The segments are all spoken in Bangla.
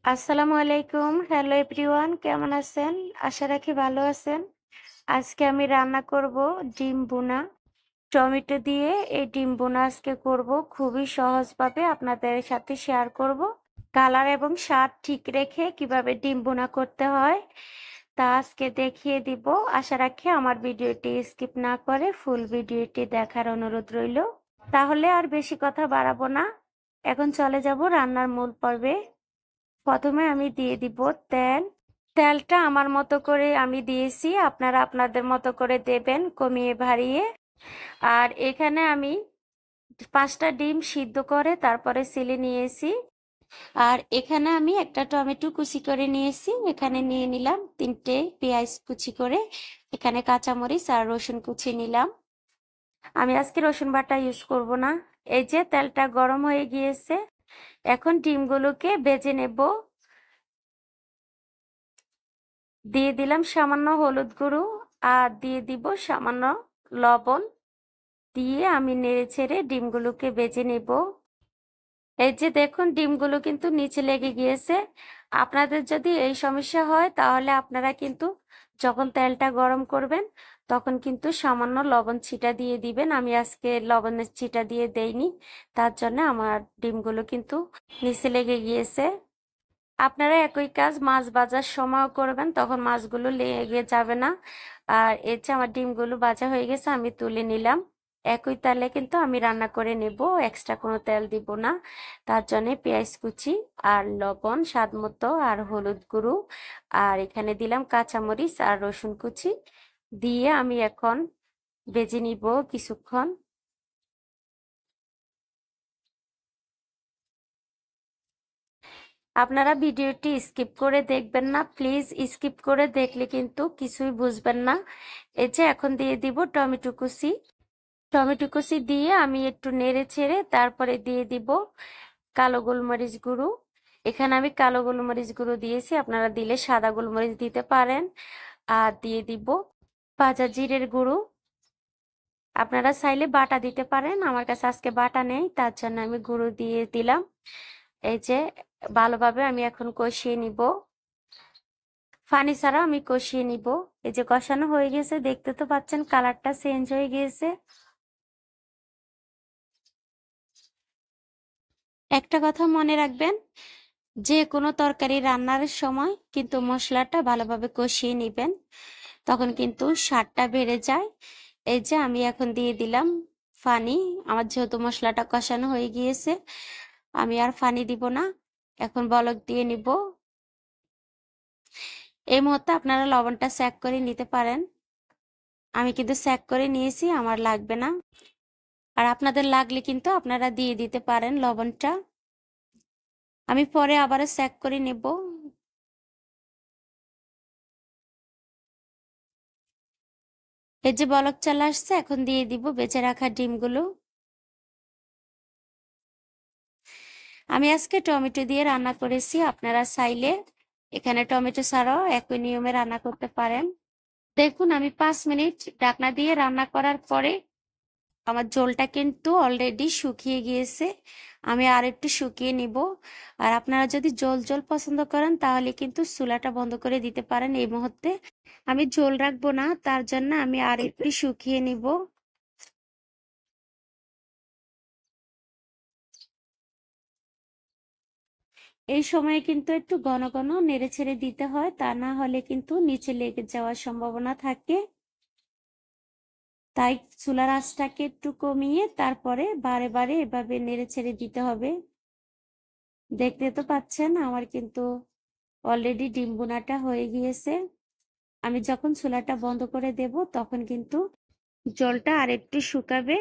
আসসালামু আলাইকুম। হ্যালো এভরিওয়ান, কেমন আছেন? আশা রাখি ভালো আছেন। আজকে আমি রান্না করব ডিম ভুনা। টমেটো দিয়ে এই ডিম ভুনা আজকে করব। খুবই সহজভাবে আপনাদের সাথে শেয়ার করব। কালার এবং স্বাদ ঠিক রেখে কিভাবে ডিম ভুনা করতে হয় তা আজকে দেখিয়ে দিব। আশা রাখি আমার ভিডিওটি স্কিপ না করে ফুল ভিডিওটি দেখার অনুরোধ রইল। তাহলে আর বেশি কথা বাড়াবো না। এখন চলে যাব রান্নার মূল পর্বে। প্রথমে আমি দিয়ে দিব তেল। তেলটা আমার মতো করে আমি দিয়েছি, আপনারা আপনাদের মতো করে দেবেন, কমিয়ে বাড়িয়ে। আর এখানে আমি 5টা ডিম সিদ্ধ করে তারপরে ছিলে নিয়েছি। আর এখানে আমি একটা টমেটো কুচি করে নিয়েছি। এখানে নিয়ে নিলাম 3টে পেঁয়াজ কুচি করে। এখানে কাঁচামরিচ আর রসুন কুচি নিলাম। আমি আজকে রসুন বাটা ইউজ করব না। এই যে তেলটা গরম হয়ে গিয়েছে, এখন ডিমগুলোকে ভেজে নেব। দিয়ে দিলাম সামান্য হলুদ গুঁড়ো আর দিয়ে দিব সামান্য লবণ। দিয়ে আমি নেড়ে ছেড়ে ডিমগুলোকে ভেজে নেব। এই যে দেখুন ডিমগুলো কিন্তু নিচে লেগে গিয়েছে। আপনাদের যদি এই সমস্যা হয় তাহলে আপনারা কিন্তু যখন তেলটা গরম করবেন তখন কিন্তু সামান্য লবণ ছিটা দিয়ে দিবেন। আমি আজকে লবণের ছিটা দিয়ে দেইনি, তার জন্য আমার ডিমগুলো কিন্তু নিচে লেগে গিয়েছে। আপনারা একই কাজ মাছ ভাজার সময়ও করবেন, তখন মাছগুলো লেগে যাবে না। আর এই যে আমার ডিমগুলো ভাজা হয়ে গেছে, আমি তুলে নিলাম। একই তেলে কিন্তু আমি রান্না করে নেব, এক্সট্রা কোনো তেল দিব না। তার জন্য পেঁয়াজ কুচি আর লবণ স্বাদ মতো আর হলুদ গুঁড়ো আর এখানে দিলাম কাঁচামরিচ আর রসুন কুচি দিয়ে আমি এখন ভেজে নিব কিছুক্ষণ। আপনারা ভিডিওটি স্কিপ করে দেখবেন না প্লিজ। স্কিপ করে দেখলে কিন্তু কিছুই বুঝবেন না। এই যে এখন দিয়ে দিব টমেটো কুচি। টমেটো কুচি দিয়ে আমি একটু নেড়ে ছেড়ে তারপরে দিয়ে দিব কালো গোলমরিচ গুঁড়ো। এখানে আমি কালো গোলমরিচ গুঁড়ো দিয়েছি, আপনারা দিলে সাদা গোলমরিচ দিতে পারেন। আর দিয়ে দিব ভাজা জিরের গুঁড়ো। আপনারা চাইলে বাটা দিতে পারেন, আমার কাছে আজকে বাটা নেই তার জন্য আমি গুঁড়ো দিয়ে দিলাম। এই যে ভালোভাবে আমি এখন কষিয়ে নিব, পানি ছাড়া আমি কষিয়ে নিব। এই যে কষানো হয়ে গেছে, দেখতে তো পাচ্ছেন কালারটা চেঞ্জ হয়ে গিয়েছে। একটা কথা মনে রাখবেন, যে কোনো তরকারি রান্নার সময় কিন্তু মশলাটা ভালোভাবে কষিয়ে নেবেন, তখন কিন্তু স্বাদটা বেড়ে যায়। এই যে আমি এখন দিয়ে দিলাম পানি। আমার যেহেতু মশলাটা কষানো হয়ে গিয়েছে আমি আর পানি দিব না, এখন বলক দিয়ে নিব। এই মুহূর্তে আপনারা লবণটা চেক করে নিতে পারেন। আমি কিন্তু চেক করে নিয়েছি, আমার লাগবে না। আর আপনাদের লাগলে কিন্তু আপনারা দিয়ে দিতে পারেন লবণটা। আমি পরে আবারও চেক করে নেব। এই যে বলক চলে আসছে, এখন দিয়ে দিব বেঁচে রাখা ডিমগুলো। আমি আজকে টমেটো দিয়ে রান্না করেছি, আপনারা চাইলে এখানে টমেটো ছাড়াও একই নিয়মে রান্না করতে পারেন। দেখুন আমি 5 মিনিট ঢাকনা দিয়ে রান্না করার পরে আমার ঝোলটা কিন্তু অলরেডি শুকিয়ে গিয়েছে। আমি আর একটু শুকিয়ে নিব। আর আপনারা যদি ঝোল ঝোল পছন্দ করেন তাহলে কিন্তু চুলাটা বন্ধ করে দিতে পারেন। এই মুহূর্তে আমি ঝোল রাখবো না, তার জন্য আমি আর একটু শুকিয়ে নিব। এই সময়ে কিন্তু একটু ঘন ঘন নেড়ে ছেড়ে দিতে হয়, তা না হলে কিন্তু নিচে লেগে যাওয়ার সম্ভাবনা থাকে। তাই চুলার আঁচটাকে একটু কমিয়ে তারপরে বারে বারে এভাবে নেড়ে ছেড়ে দিতে হবে। দেখতে তো পাচ্ছেন আমার কিন্তু অলরেডি ডিম ভুনাটা হয়ে গিয়েছে। আমি যখন চুলাটা বন্ধ করে দেব তখন কিন্তু জলটা আর একটু শুকাবে।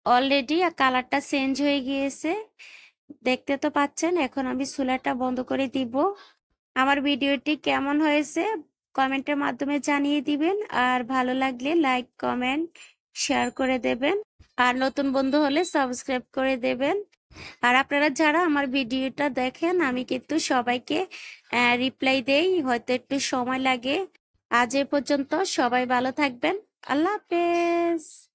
অলরেডি কালারটা চেঞ্জ হয়ে গিয়েছে, দেখতে তো পাচ্ছেন। এখন আমি চুলাটা বন্ধ করে দিব। আমার ভিডিওটি কেমন হয়েছে কমেন্টের মাধ্যমে জানিয়ে দিবেন। আর ভালো লাগলে লাইক কমেন্ট শেয়ার করে দেবেন। আর নতুন বন্ধু হলে সাবস্ক্রাইব করে দেবেন। আর আপনারা যারা আমার ভিডিওটা দেখেন আমি কিন্তু সবাইকে রিপ্লাই দেই, হয়তো একটু সময় লাগে। আজ এ পর্যন্ত, সবাই ভালো থাকবেন। আল্লাহ হাফেজ।